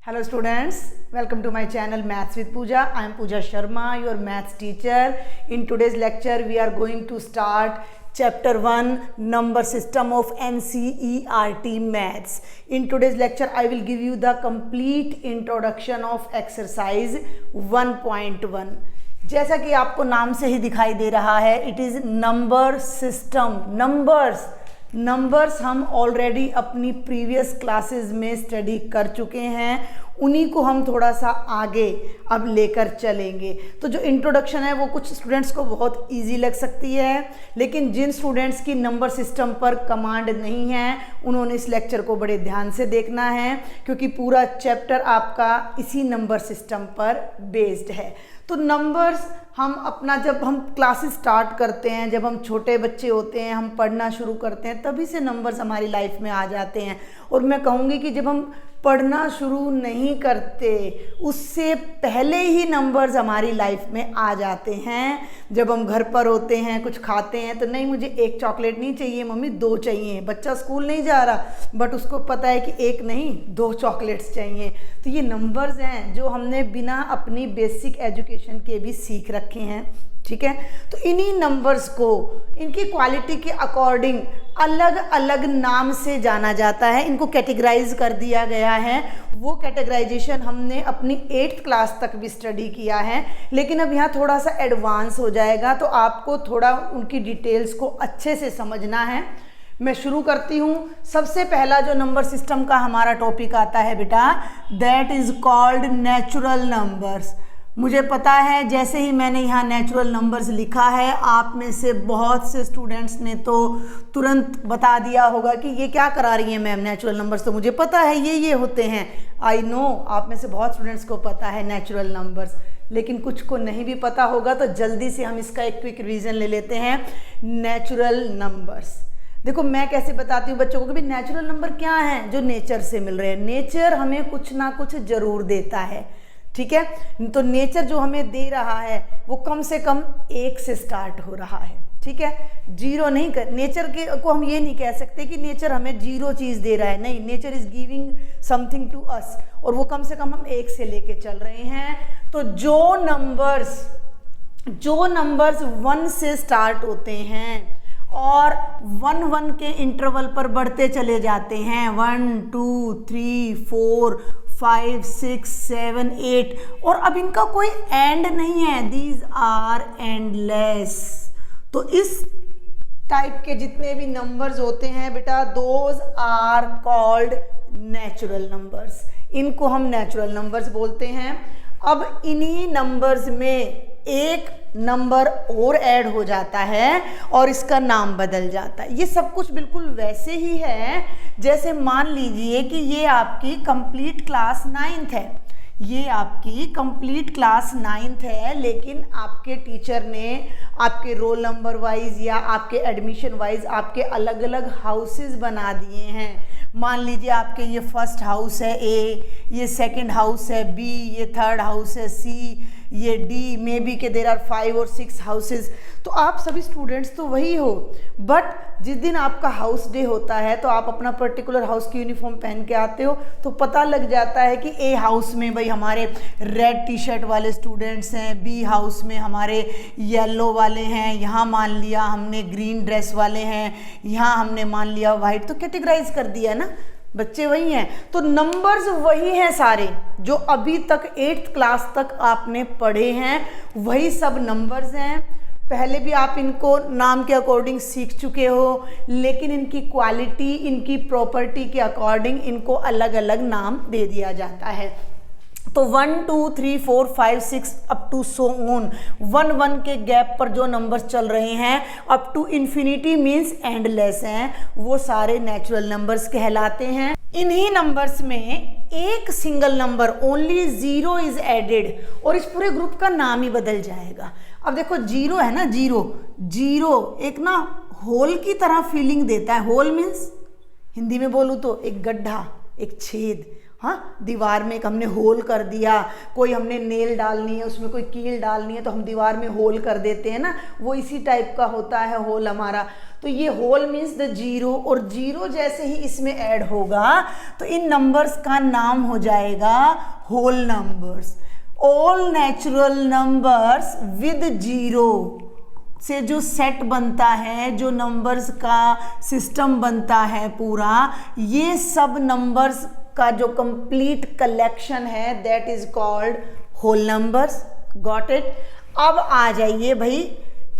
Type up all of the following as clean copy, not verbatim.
Hello students, welcome to my channel Maths with Pooja. I am Pooja Sharma, your maths teacher. In today's lecture, we are going to start Chapter 1 Number System of NCERT Maths. In today's lecture, I will give you the complete introduction of exercise 1.1. जैसा कि आपको नाम से ही दिखाई दे रहा है, it is number system. Numbers हम already अपनी प्रीवियस क्लासेस में स्टडी कर चुके हैं, उन्हीं को हम थोड़ा सा आगे अब लेकर चलेंगे। तो जो इंट्रोडक्शन है वो कुछ स्टूडेंट्स को बहुत इजी लग सकती है, लेकिन जिन स्टूडेंट्स की नंबर सिस्टम पर कमांड नहीं है उन्होंने इस लेक्चर को बड़े ध्यान से देखना है, क्योंकि पूरा चैप्टर आपका इसी नंबर सिस्टम पर बेस्ड है। तो नंबर्स हम अपना जब हम क्लासेस स्टार्ट करते हैं, जब हम छोटे बच्चे होते हैं, हम पढ़ना शुरू करते हैं, तभी से नंबर्स हमारी लाइफ में आ जाते हैं। और मैं कहूँगी कि जब हम पढ़ना शुरू नहीं करते उससे पहले ही नंबर्स हमारी लाइफ में आ जाते हैं। जब हम घर पर होते हैं, कुछ खाते हैं, तो नहीं मुझे एक चॉकलेट नहीं चाहिए मम्मी, दो चाहिए। बच्चा स्कूल नहीं जा रहा बट उसको पता है कि एक नहीं दो चॉकलेट्स चाहिए। तो ये नंबर्स हैं जो हमने बिना अपनी बेसिक एजुकेशन के भी सीख रखे हैं, ठीक है। तो इन्हीं नंबर्स को इनकी क्वालिटी के अकॉर्डिंग अलग अलग नाम से जाना जाता है, इनको कैटेगराइज कर दिया गया है। वो कैटेगराइजेशन हमने अपनी 8th क्लास तक भी स्टडी किया है, लेकिन अब यहाँ थोड़ा सा एडवांस हो जाएगा, तो आपको थोड़ा उनकी डिटेल्स को अच्छे से समझना है। मैं शुरू करती हूँ। सबसे पहला जो नंबर सिस्टम का हमारा टॉपिक आता है बेटा, that is called natural numbers. मुझे पता है जैसे ही मैंने यहाँ नेचुरल नंबर्स लिखा है, आप में से बहुत से स्टूडेंट्स ने तो तुरंत बता दिया होगा कि ये क्या करा रही हैं मैम, नेचुरल नंबर्स तो मुझे पता है ये होते हैं। आई नो आप में से बहुत स्टूडेंट्स को पता है नेचुरल नंबर्स, लेकिन कुछ को नहीं भी पता होगा, तो जल्दी से हम इसका एक क्विक रिवीजन ले लेते हैं। नेचुरल नंबर्स, देखो मैं कैसे बताती हूँ बच्चों को कि नेचुरल नंबर क्या हैं, जो नेचर से मिल रहे हैं। नेचर हमें कुछ ना कुछ जरूर देता है, ठीक है। तो नेचर जो हमें दे रहा है वो कम से कम 1 से स्टार्ट हो रहा है, ठीक है। जीरो नहीं कर, नेचर के को हम ये नहीं कह सकते कि नेचर हमें जीरो चीज़ दे रहा है, नहीं, nature is giving something to us, और वो कम से कम हम 1 से लेके चल रहे हैं। तो जो नंबर्स 1 से स्टार्ट होते हैं और 1 के इंटरवल पर बढ़ते चले जाते हैं, 1 2 3 4 5 6 7 8, और अब इनका कोई एंड नहीं है, दीज आर एंडलेस। तो इस टाइप के जितने भी नंबर्स होते हैं बेटा, those are called natural numbers. इनको हम नेचुरल नंबर्स बोलते हैं। अब इन्हीं नंबर्स में एक नंबर और ऐड हो जाता है और इसका नाम बदल जाता है। ये सब कुछ बिल्कुल वैसे ही है जैसे मान लीजिए कि ये आपकी कंप्लीट क्लास 9th है, ये आपकी कंप्लीट क्लास 9th है, लेकिन आपके टीचर ने आपके रोल नंबर वाइज या आपके एडमिशन वाइज आपके अलग अलग हाउसेस बना दिए हैं। मान लीजिए आपके ये फर्स्ट हाउस है A, ये सेकंड हाउस है B, ये थर्ड हाउस है C, ये D, मे बी के देर आर 5 और 6 हाउसेस। तो आप सभी स्टूडेंट्स तो वही हो, बट जिस दिन आपका हाउस डे होता है तो आप अपना पर्टिकुलर हाउस की यूनिफॉर्म पहन के आते हो, तो पता लग जाता है कि A हाउस में भाई हमारे रेड टी शर्ट वाले स्टूडेंट्स हैं, B हाउस में हमारे येलो वाले हैं, यहाँ मान लिया हमने ग्रीन ड्रेस वाले हैं, यहाँ हमने मान लिया वाइट। तो कैटेगराइज कर दिया ना, बच्चे वही हैं। तो नंबर्स वही हैं सारे जो अभी तक 8th क्लास तक आपने पढ़े हैं, वही सब नंबर्स हैं। पहले भी आप इनको नाम के अकॉर्डिंग सीख चुके हो, लेकिन इनकी क्वालिटी, इनकी प्रॉपर्टी के अकॉर्डिंग इनको अलग अलग नाम दे दिया जाता है। तो 1 2 3 4 5 6 अप टू सो ऑन, 1 के गैप पर जो नंबर्स चल रहे हैं up to infinity means endless हैं, वो सारे नेचुरल नंबर्स कहलाते हैं। इन्हीं नंबर्स में एक single number only 0 is added और इस पूरे ग्रुप का नाम ही बदल जाएगा। अब देखो 0 है ना, जीरो एक ना होल की तरह फीलिंग देता है। होल मीन्स हिंदी में बोलूँ तो एक गड्ढा, एक छेद, हाँ, दीवार में एक हमने होल कर दिया, कोई हमने नेल डालनी है, उसमें कोई कील डालनी है तो हम दीवार में होल कर देते हैं ना, वो इसी टाइप का होता है होल हमारा। तो ये होल मीन्स द जीरो, और जीरो जैसे ही इसमें ऐड होगा तो इन नंबर्स का नाम हो जाएगा whole numbers. All natural numbers with zero से जो सेट बनता है, जो नंबर्स का सिस्टम बनता है पूरा, ये सब नंबर्स का जो कंप्लीट कलेक्शन है that is called whole numbers. Got it. अब आ जाइए भाई,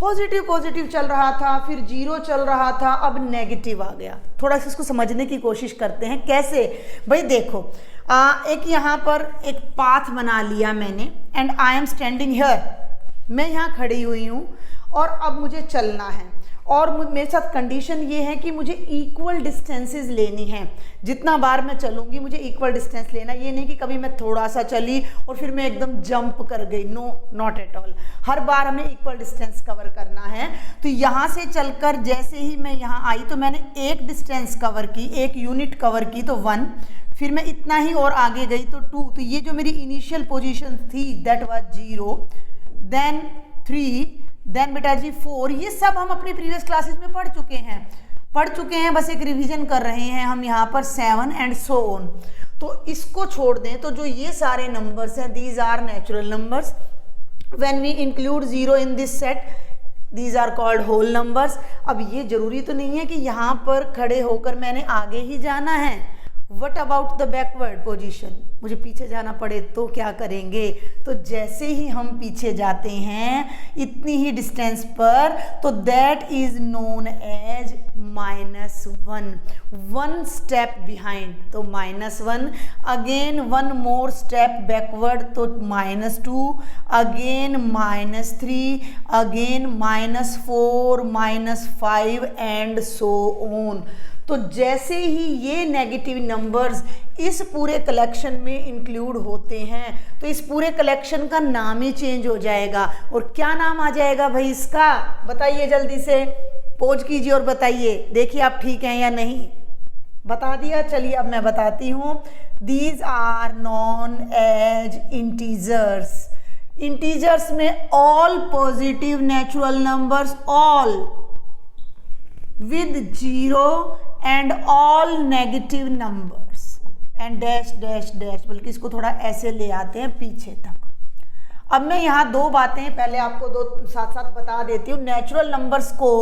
पॉजिटिव पॉजिटिव चल रहा था, फिर जीरो चल रहा था, अब नेगेटिव आ गया। थोड़ा सा इसको समझने की कोशिश करते हैं कैसे। भाई देखो, एक यहाँ पर एक पाथ बना लिया मैंने, and I am standing here, मैं यहाँ खड़ी हुई हूँ और अब मुझे चलना है, और मेरे साथ कंडीशन ये है कि मुझे इक्वल डिस्टेंसेस लेनी है। जितना बार मैं चलूँगी मुझे इक्वल डिस्टेंस लेना, ये नहीं कि कभी मैं थोड़ा सा चली और फिर मैं एकदम जंप कर गई, नो, नॉट एट ऑल। हर बार हमें इक्वल डिस्टेंस कवर करना है। तो यहाँ से चलकर जैसे ही मैं यहाँ आई तो मैंने एक डिस्टेंस कवर की, एक यूनिट कवर की तो 1, फिर मैं इतना ही और आगे गई तो 2। तो ये जो मेरी इनिशियल पोजीशन थी दैट वाज 0, देन 3, देन बेटा जी 4। ये सब हम अपनी प्रीवियस क्लासेस में पढ़ चुके हैं, बस एक रिवीजन कर रहे हैं हम यहाँ पर, 7 एंड सो ऑन। तो इसको छोड़ दें तो जो ये सारे नंबर्स हैं these are natural numbers. When we include 0 in this set these are called whole numbers. अब ये जरूरी तो नहीं है कि यहाँ पर खड़े होकर मैंने आगे ही जाना है। What about the backward position, मुझे पीछे जाना पड़े तो क्या करेंगे। तो जैसे ही हम पीछे जाते हैं इतनी ही डिस्टेंस पर, तो that is known as -1, 1 step behind तो -1, अगेन 1 मोर स्टेप बैकवर्ड तो -2, again -3, again -4, -5 and so on. तो जैसे ही ये नेगेटिव नंबर्स इस पूरे कलेक्शन में इंक्लूड होते हैं तो इस पूरे कलेक्शन का नाम ही चेंज हो जाएगा। और क्या नाम आ जाएगा भाई इसका, बताइए जल्दी से, पोज कीजिए और बताइए, देखिए आप ठीक हैं या नहीं। बता दिया, चलिए अब मैं बताती हूँ। These are known as integers. Integers में all positive natural numbers, all with 0 and all negative numbers and dash dash dash, बल्कि इसको थोड़ा ऐसे ले आते हैं पीछे तक। अब मैं यहाँ दो बातें पहले आपको दो साथ साथ बता देती हूँ। नेचुरल नंबर्स को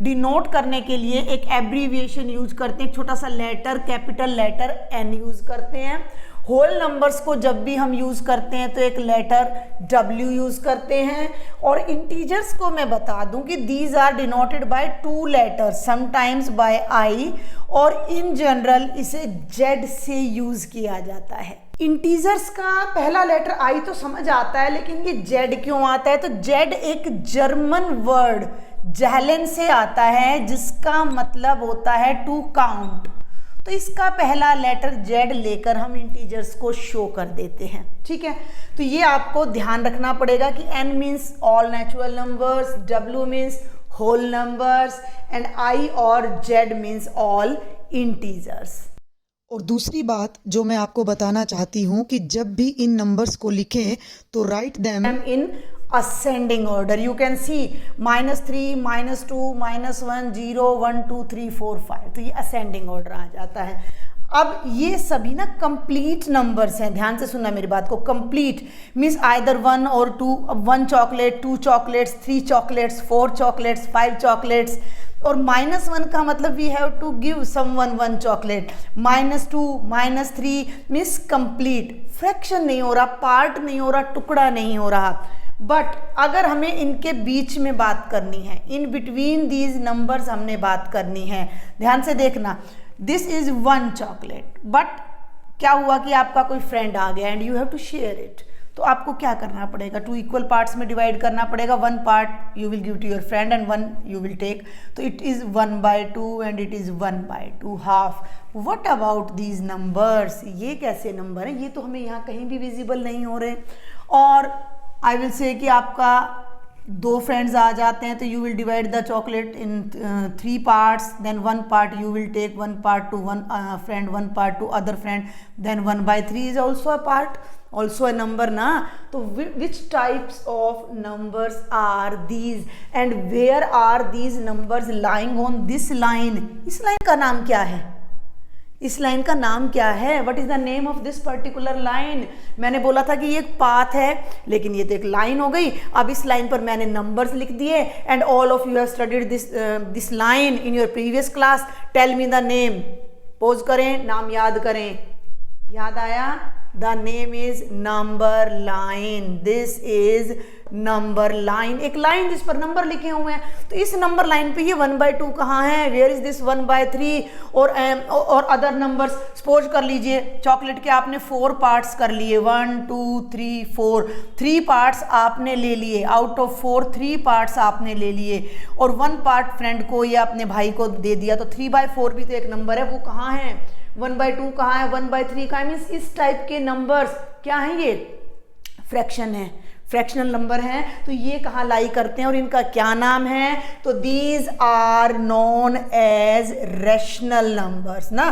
डिनोट करने के लिए एक एब्रीविएशन यूज करते हैं, एक छोटा सा letter, capital letter N use करते हैं। होल नंबर्स को जब भी हम यूज करते हैं तो एक लेटर W यूज करते हैं। और इंटीजर्स को मैं बता दूं कि these are denoted by 2 letters, sometimes by I, और इन जनरल इसे Z से यूज किया जाता है। इंटीजर्स का पहला लेटर I तो समझ आता है, लेकिन ये Z क्यों आता है? तो Z एक जर्मन वर्ड जहलन से आता है जिसका मतलब होता है टू काउंट। तो इसका पहला लेटर Z लेकर हम इंटीजर्स को शो कर देते हैं, ठीक है। तो ये आपको ध्यान रखना पड़ेगा कि N means all natural numbers, W means whole numbers and I और Z मीन्स ऑल इंटीजर्स। और दूसरी बात जो मैं आपको बताना चाहती हूँ कि जब भी इन नंबर्स को लिखें तो write them in ascending order. You can see -3, -2, -1, 0, 1, 2, 3, 4, 5, तो ये ascending order आ जाता है। अब ये सभी ना कंप्लीट नंबर्स हैं, ध्यान से सुनना मेरी बात को। कंप्लीट मीन्स आइदर 1 और 2, 1 chocolate, 2 chocolates, 3 chocolates, 4 chocolates, 5 chocolates. और -1 का मतलब we have to give someone 1 chocolate. -2, -3 means complete, fraction नहीं हो रहा, पार्ट नहीं हो रहा, टुकड़ा नहीं हो रहा। बट अगर हमें इनके बीच में बात करनी है, इन बिटवीन दीज नंबर्स हमने बात करनी है, ध्यान से देखना। दिस इज 1 चॉकलेट, बट क्या हुआ कि आपका कोई फ्रेंड आ गया and you have to share it, तो आपको क्या करना पड़ेगा? 2 इक्वल पार्ट्स में डिवाइड करना पड़ेगा। 1 part you will give to your friend and 1 you will take, तो it is 1/2 and it is 1/2 half. What about these numbers, ये कैसे नंबर हैं? ये तो हमें यहाँ कहीं भी विजिबल नहीं हो रहे। और आई विल से कि आपका दो फ्रेंड्स आ जाते हैं तो you will divide the chocolate in 3 parts, then 1 part you will take 1 part to one friend, 1 part to other friend, then 1/3 is also a part, also a number ना. तो which types of numbers are these and where are these numbers lying on this line. इस line का नाम क्या है? इस line का नाम क्या है? What is the name of this particular line? मैंने बोला था कि ये एक पाथ है, लेकिन ये तो एक लाइन हो गई. अब इस लाइन पर मैंने नंबर्स लिख दिए and all of you have studied this line in your previous class. Tell me the name. Pause करें, नाम याद करें. याद आया? The name is number line. This is number line, एक लाइन जिस पर नंबर लिखे हुए हैं. तो इस नंबर लाइन पे ये 1/2 कहाँ है? वेयर इज दिस 1/3 और अदर नंबर्स. सपोज कर लीजिए चॉकलेट के आपने 4 पार्ट्स कर लिए, 1 2 3 4. 3 पार्ट्स आपने ले लिए, आउट ऑफ 4 3 पार्ट्स आपने ले लिए और 1 पार्ट फ्रेंड को या अपने भाई को दे दिया. तो 3/4 भी तो एक नंबर है, वो कहाँ है? 1/2 कहाँ है? 1/3 कहाँ है? मीन्स इस टाइप के नंबर्स क्या हैं? ये फ्रैक्शन है, फ्रैक्शनल नंबर हैं. तो ये कहाँ लाई करते हैं और इनका क्या नाम है? तो these are known as rational numbers ना.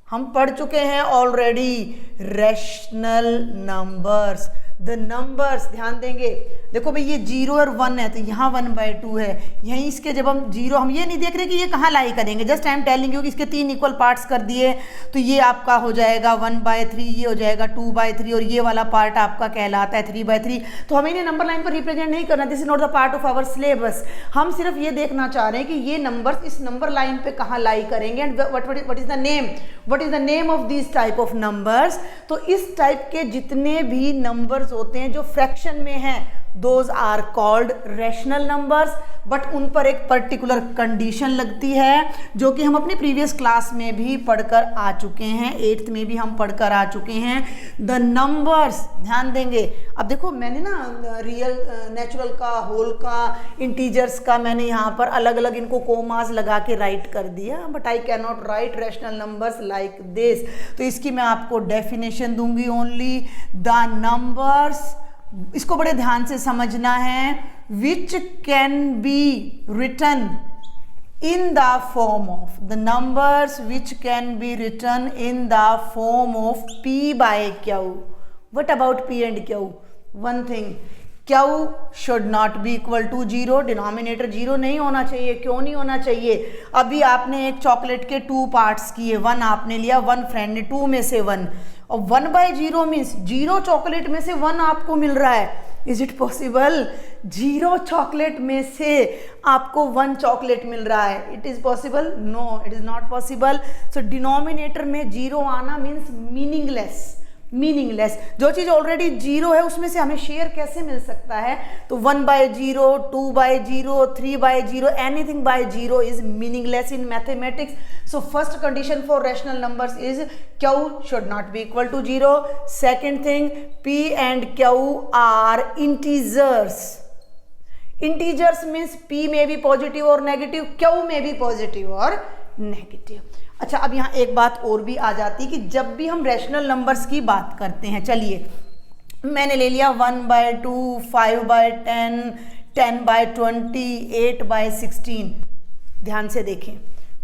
हम पढ़ चुके हैं already rational numbers. The numbers ध्यान देंगे, देखो भाई ये 0 और 1 है तो यहाँ 1/2 है. यहीं इसके जब हम 0, हम ये नहीं देख रहे कि ये कहाँ लाई करेंगे, just I am telling you कि इसके 3 इक्वल पार्ट्स कर दिए तो ये आपका हो जाएगा 1/3, ये हो जाएगा 2/3 और ये वाला पार्ट आपका कहलाता है 3/3. तो हमें इन्हें नंबर लाइन पर रिप्रेजेंट नहीं करना. This is not the part of our syllabus. हम सिर्फ ये देखना चाह रहे हैं कि ये नंबर्स इस नंबर लाइन पे कहाँ लाई करेंगे and what is the name, what is the name of this type of numbers. तो इस टाइप के जितने भी नंबर्स होते हैं जो फ्रैक्शन में हैं, those are called rational numbers. But उन पर एक पर्टिकुलर कंडीशन लगती है जो कि हम अपने प्रीवियस क्लास में भी पढ़कर आ चुके हैं, 8th में भी हम पढ़कर आ चुके हैं. द नंबर्स ध्यान देंगे. अब देखो मैंने ना रियल नेचुरल का, होल का, इंटीजर्स का मैंने यहाँ पर अलग अलग इनको कोमास लगा के राइट कर दिया, but I cannot right rational numbers like this. तो इसकी मैं आपको डेफिनेशन दूंगी ओनली. द नंबर्स, इसको बड़े ध्यान से समझना है, which can be written in the form of the numbers which can be written in the form of P/Q. What about P and Q? One thing, Q should not be equal to 0. Denominator 0 नहीं होना चाहिए. क्यों नहीं होना चाहिए? अभी आपने एक चॉकलेट के 2 पार्ट्स किए, 1 आपने लिया, 1 फ्रेंड ने, 2 में से 1, और 1/0 मीन्स 0 चॉकलेट में से 1 आपको मिल रहा है. Is it possible? 0 चॉकलेट में से आपको 1 चॉकलेट मिल रहा है. It is possible? No, it is not possible. So denominator में 0 आना मीन्स मीनिंगलेस. मीनिंगलेस, जो चीज़ ऑलरेडी 0 है उसमें से हमें शेयर कैसे मिल सकता है? तो 1/0, 2/0, 3/0, anything bye 0 is meaningless in mathematics. So first condition for rational numbers is Q should not be equal to 0. Second thing, P and Q are integers. Integers means P may be positive or negative, Q may be positive or negative. अच्छा, अब यहाँ एक बात और भी आ जाती है कि जब भी हम रैशनल नंबर्स की बात करते हैं, चलिए मैंने ले लिया 1/2, 5/10, 10/20, 8/16. ध्यान से देखें,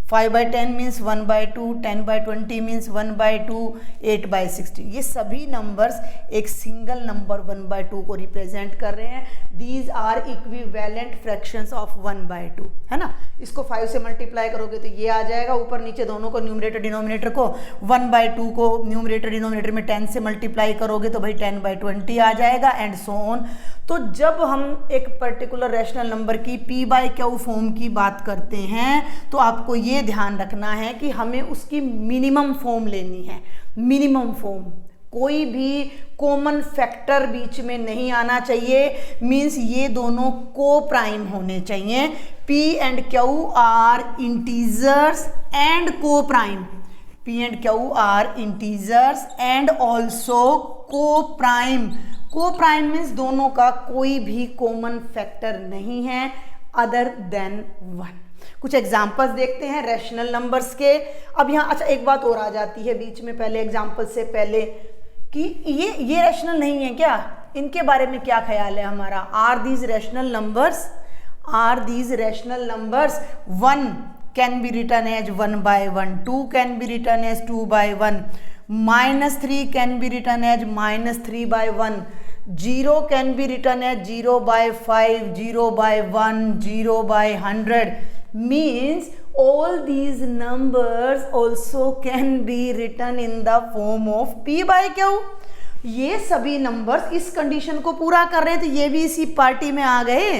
5/10 मीन्स 1/2, 10/20 मीन्स 1/2, 8/16. ये सभी नंबर्स एक सिंगल नंबर 1/2 को रिप्रेजेंट कर रहे हैं. These are equivalent fractions of 1/2, है ना. इसको 5 से मल्टीप्लाई करोगे तो ये आ जाएगा, ऊपर नीचे दोनों को, न्यूमरेटर डिनोमिनेटर को. 1/2 को न्यूमरेटर डिनोमिनेटर में 10 से मल्टीप्लाई करोगे तो भाई 10/20 आ जाएगा, एंड सो ऑन. तो जब हम एक पर्टिकुलर रैशनल नंबर की P/Q फॉर्म की बात करते हैं तो आपको ये ध्यान रखना है कि हमें उसकी मिनिमम फॉर्म लेनी है. मिनिमम फॉर्म, कोई भी कॉमन फैक्टर बीच में नहीं आना चाहिए. मीन्स ये दोनों को प्राइम होने चाहिए. P and Q are integers and coprime. P and Q are integers and also coprime. Coprime means दोनों का कोई भी कॉमन फैक्टर नहीं है अदर देन 1. कुछ एग्जाम्पल्स देखते हैं रैशनल नंबर्स के. अब यहाँ अच्छा एक बात और आ जाती है बीच में, पहले एग्जाम्पल से पहले, कि ये रैशनल नहीं है क्या? इनके बारे में क्या ख्याल है हमारा? Are these rational numbers? Are these rational numbers? 1 can be written as 1/1, 2 can be written as 2/1, -3 can be written as -3/1, 0 can be written as 0/5, 0/1, 0/100. Means all these numbers also can be written in the form of p/q. ये सभी numbers इस condition को पूरा कर रहे हैं, तो ये भी इसी पार्टी में आ गए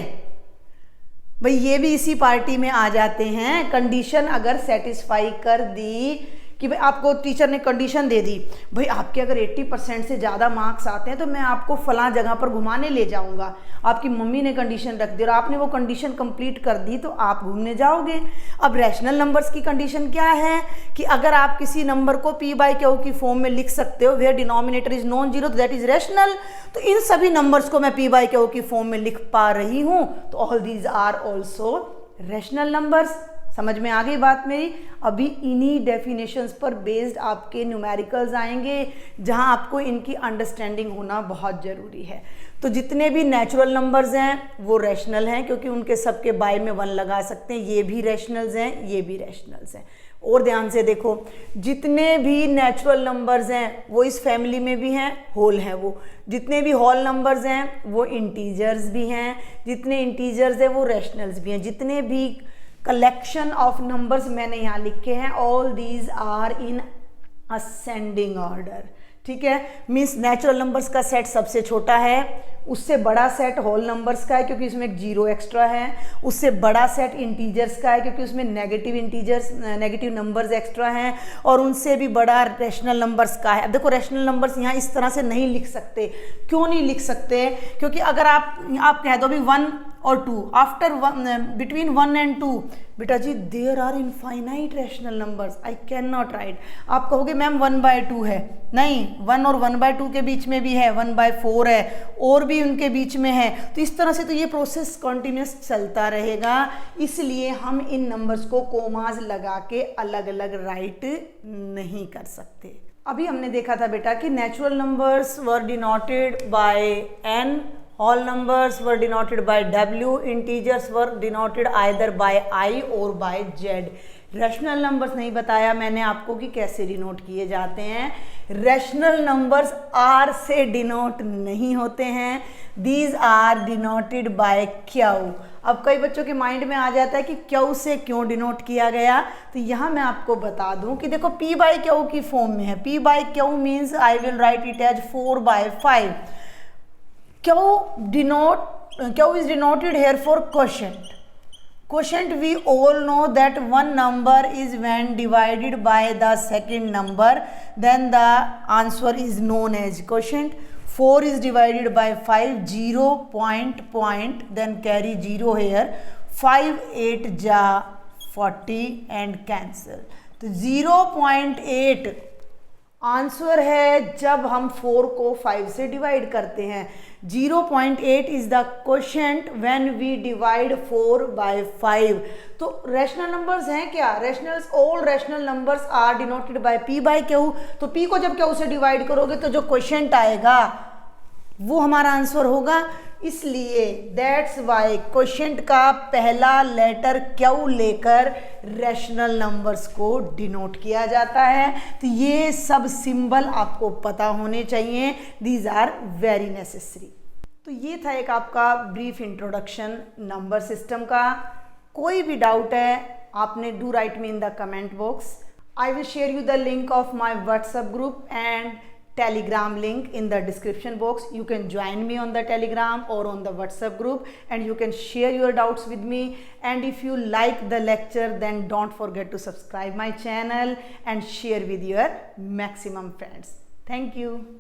भाई, ये भी इसी पार्टी में आ जाते हैं। कंडीशन अगर सेटिस्फाई कर दी कि भाई आपको टीचर ने कंडीशन दे दी, भाई आपके अगर 80% से ज़्यादा मार्क्स आते हैं तो मैं आपको फलां जगह पर घुमाने ले जाऊंगा। आपकी मम्मी ने कंडीशन रख दी और आपने वो कंडीशन कंप्लीट कर दी तो आप घूमने जाओगे। अब रैशनल नंबर्स की कंडीशन क्या है कि अगर आप किसी नंबर को p/q की फॉर्म में लिख सकते हो, where denominator is non zero, that is rational. तो इन सभी नंबर्स को मैं p/q की फॉर्म में लिख पा रही हूँ, तो all these are also rational numbers. समझ में आ गई बात मेरी? अभी इन्हीं डेफिनेशंस पर बेस्ड आपके न्यूमेरिकल्स आएंगे, जहां आपको इनकी अंडरस्टैंडिंग होना बहुत ज़रूरी है। तो जितने भी नेचुरल नंबर्स हैं वो रैशनल हैं, क्योंकि उनके सबके बाय में 1 लगा सकते हैं। ये भी रैशनल्स हैं, ये भी रैशनल्स हैं। और ध्यान से देखो, जितने भी नेचुरल नंबर्स हैं वो इस फैमिली में भी हैं, होल हैं वो। जितने भी होल नंबर्स हैं वो इंटीजर्स भी हैं, जितने इंटीजर्स हैं वो रैशनल्स भी हैं। जितने भी कलेक्शन ऑफ नंबर्स मैंने यहाँ लिखे हैं, all these are in ascending order. ठीक है, मीन्स नेचुरल नंबर्स का सेट सबसे छोटा है, उससे बड़ा सेट होल नंबर्स का है क्योंकि इसमें एक 0 एक्स्ट्रा है, उससे बड़ा सेट इंटीजर्स का है क्योंकि उसमें नेगेटिव नंबर्स एक्स्ट्रा हैं, और उनसे भी बड़ा रैशनल नंबर्स का है। अब देखो रैशनल नंबर्स यहाँ इस तरह से नहीं लिख सकते। क्यों नहीं लिख सकते? क्योंकि अगर आप कह दो भी 1 और 2, आफ्टर बिटवीन 1 and 2, बेटा जी there are infinite rational numbers, I cannot write. आप कहोगे मैम 1/2 है, नहीं, 1 और 1/2 के बीच में भी है, 1/4 है, और भी उनके बीच में है। तो इस तरह से तो ये प्रोसेस कंटिन्यूस चलता रहेगा, इसलिए हम इन नंबर्स को कोमास लगा के अलग अलग राइट नहीं कर सकते। अभी हमने देखा था बेटा कि natural numbers were denoted by n, whole numbers were denoted by w, integers were denoted either by I or by z। Rational numbers नहीं बताया मैंने आपको कि कैसे डिनोट किए जाते हैं। रैशनल नंबर्स r से डिनोट नहीं होते हैं, these are denoted by q। अब कई बच्चों के माइंड में आ जाता है कि q से क्यों डिनोट किया गया, तो यहाँ मैं आपको बता दूं कि देखो p/q की फॉर्म में है। p/q means I will write it as 4/5। Q is denoted here for quotient. Quotient we all know that one number is when divided by the second number, then the answer is known as quotient. 4 is divided by 5, 0 point, then carry 0 here, 5 8 ja 40 and cancel। तो 0.8 answer है जब हम 4 को 5 से divide करते हैं। 0.8 is the quotient when we divide 4/5। तो rational numbers हैं क्या? Rationals, all rational numbers are denoted by p/q। तो p को जब q से डिवाइड करोगे तो जो क्वोशिएंट आएगा वो हमारा आंसर होगा। इसलिए दैट्स वाई क्वोशिएंट का पहला लेटर q लेकर रैशनल नंबर्स को डिनोट किया जाता है। तो ये सब सिंबल आपको पता होने चाहिए, दीज आर वेरी नेसेसरी। तो ये था एक आपका ब्रीफ इंट्रोडक्शन नंबर सिस्टम का। कोई भी डाउट है आपने do right me in the comment box. I will share you the link of my WhatsApp group and Telegram link in the description box. You can join me on the Telegram or on the WhatsApp group, and you can share your doubts with me. And if you like the lecture, then don't forget to subscribe my channel and share with your maximum friends. Thank you.